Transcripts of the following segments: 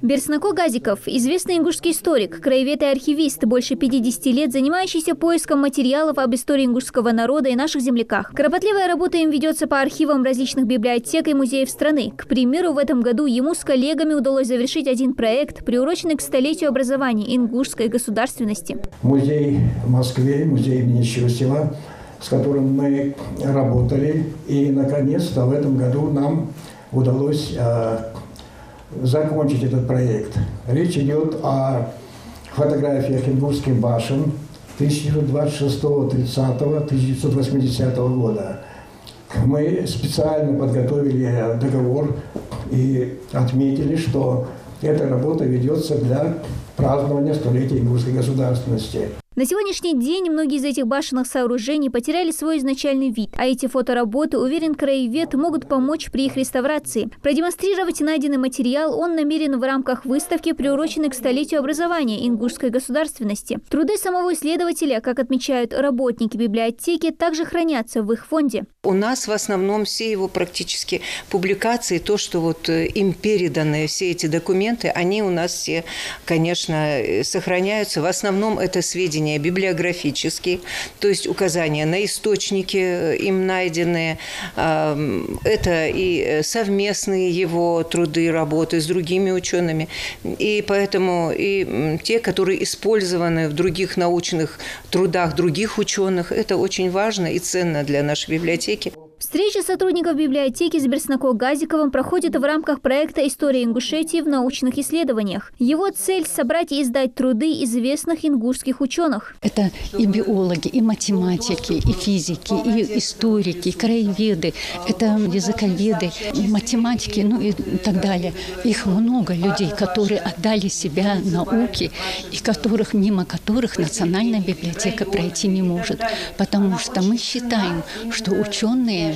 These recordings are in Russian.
Берснако Газиков – известный ингушский историк, краевед и архивист, больше 50 лет занимающийся поиском материалов об истории ингушского народа и наших земляках. Кропотливая работа им ведется по архивам различных библиотек и музеев страны. К примеру, в этом году ему с коллегами удалось завершить один проект, приуроченный к столетию образования ингушской государственности. Музей в Москве, музей имени Щусева, с которым мы работали. И, наконец-то, в этом году нам удалось закончить этот проект. Речь идет о фотографиях ингушских башен 1926, 30, 1980 года. Мы специально подготовили договор и отметили, что эта работа ведется для празднования столетия ингушской государственности. На сегодняшний день многие из этих башенных сооружений потеряли свой изначальный вид, а эти фотоработы, уверен краевед, могут помочь при их реставрации. Продемонстрировать найденный материал он намерен в рамках выставки, приуроченной к столетию образования ингушской государственности. Труды самого исследователя, как отмечают работники библиотеки, также хранятся в их фонде. У нас в основном все его практически публикации, то, что вот им переданы все эти документы, они у нас все, конечно, сохраняются. В основном это сведения библиографические, то есть указания на источники им найденные. Это и совместные его труды, работы с другими учеными. И поэтому и те, которые использованы в других научных трудах других ученых, это очень важно и ценно для нашей библиотеки. Встреча сотрудников библиотеки с Берснако Газиковым проходит в рамках проекта «История Ингушетии в научных исследованиях». Его цель – собрать и издать труды известных ингушских ученых. Это и биологи, и математики, и физики, и историки, и краеведы, это языковеды, и математики, ну и так далее. Их много людей, которые отдали себя науке, и мимо которых Национальная библиотека пройти не может. Потому что мы считаем, что ученые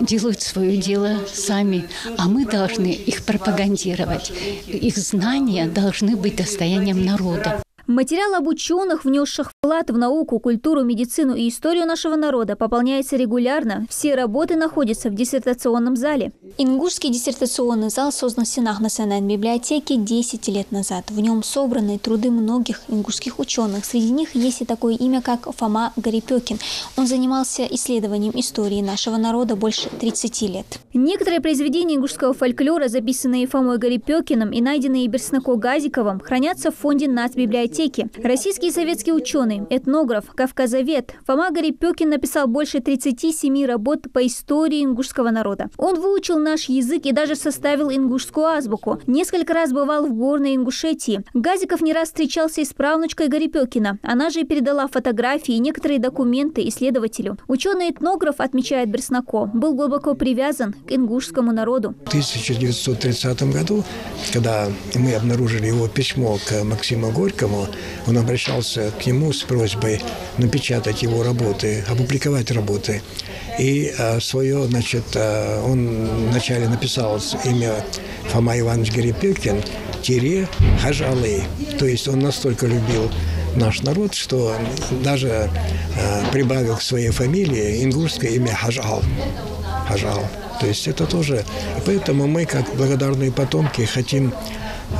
делают свое дело сами, а мы должны их пропагандировать. Их знания должны быть достоянием народа. Материал об ученых, внесших вклад в науку, культуру, медицину и историю нашего народа, пополняется регулярно. Все работы находятся в диссертационном зале. Ингушский диссертационный зал создан в стенах Национальной библиотеки 10 лет назад. В нем собраны труды многих ингушских ученых. Среди них есть и такое имя, как Фома Гарипёкин. Он занимался исследованием истории нашего народа больше 30 лет. Некоторые произведения ингушского фольклора, записанные Фомой Гарипёкиным и найденные Берснако Газиковым, хранятся в фонде нацбиблиотеки. Российский и советский ученый, этнограф, кавказовед Фома Гарипёкин написал больше 37 работ по истории ингушского народа. Он выучил наш язык и даже составил ингушскую азбуку. Несколько раз бывал в горной Ингушетии. Газиков не раз встречался и с правнучкой Гарипёкина. Она же и передала фотографии и некоторые документы исследователю. Ученый-этнограф, отмечает Берснако, был глубоко привязан к ингушскому народу. В 1930 году, когда мы обнаружили его письмо к Максиму Горькому, он обращался к нему с просьбой напечатать его работы, опубликовать работы. И он вначале написал имя Фома Иванович Гарипёкин _Хажалы. То есть он настолько любил наш народ, что даже прибавил к своей фамилии ингушское имя Хажал. То есть это тоже... И поэтому мы, как благодарные потомки, хотим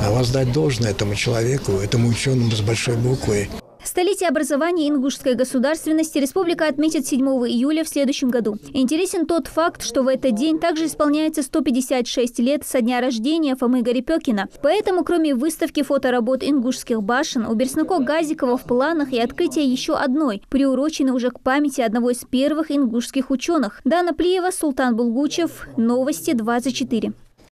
воздать должное этому человеку, этому ученому с большой буквы. Столетие образования ингушской государственности республика отметит 7 июля в следующем году. Интересен тот факт, что в этот день также исполняется 156 лет со дня рождения Фомы Гарипёкина. Поэтому, кроме выставки фоторабот ингушских башен, у Берснако Газикова в планах и открытие еще одной, приуроченной уже к памяти одного из первых ингушских ученых. Дана Плиева, Султан Булгучев. Новости 24.